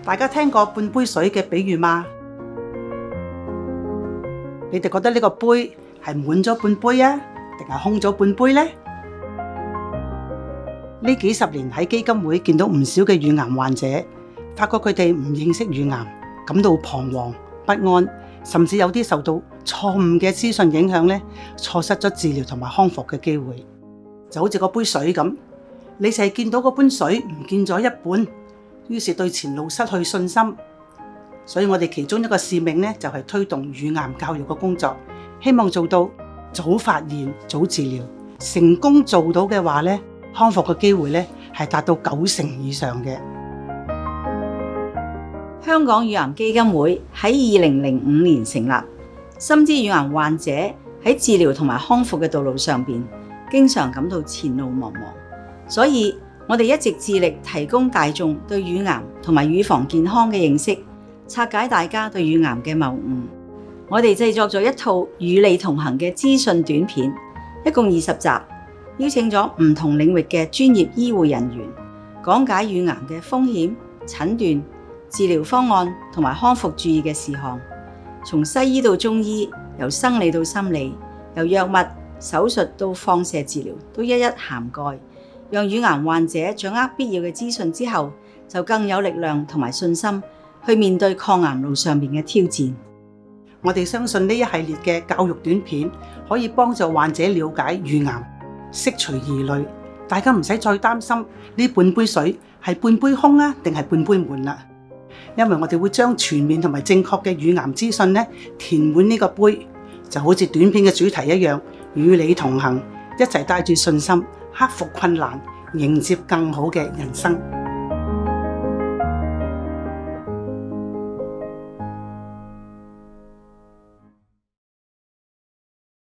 大家聽過半杯水嘅比喻嗎？你哋覺得呢個杯係滿咗半杯啊，定係空咗半杯呢？呢幾十年喺基金會見到唔少嘅乳癌患者，發覺佢哋唔認識乳癌，感到彷徨不安，甚至有啲受到錯誤嘅資訊影響咧，錯失咗治療同埋康復嘅機會。就好似嗰杯水咁，你淨係見到嗰杯水唔見咗一半，於是對前路失去信心。所以我哋其中一個使命咧，就係推動乳癌教育嘅工作，希望做到早發現、早治療。成功做到嘅話咧，康復嘅機會咧係達到90%以上嘅。香港乳癌基金會喺2005年成立，深知乳癌患者喺治療同埋康復嘅道路上邊，經常感到前路茫茫，所以我哋一直致力提供大眾對乳癌同埋乳房健康嘅認識，拆解大家對乳癌嘅謬誤。我哋製作咗一套與你同行嘅資訊短片，一共20集，邀請咗唔同領域嘅專業醫護人員，講解乳癌嘅風險、診斷、治療方案同埋康復注意嘅事項，從西醫到中醫，由生理到心理，由藥物、手術到放射治療，都一一涵蓋，讓乳癌患者掌握必要嘅資訊之後，就更有力量同埋信心去面對抗癌路上面嘅挑戰。我哋相信呢一系列嘅教育短片可以幫助患者了解乳癌，釋除疑慮，大家唔使再擔心呢半杯水係半杯空啊，定係半杯滿啦。因為我哋會將全面同埋正確嘅乳癌資訊咧填滿呢個杯，就好似短片嘅主題一樣，與你同行，一齊帶住信心克服困難，迎接更好嘅人生。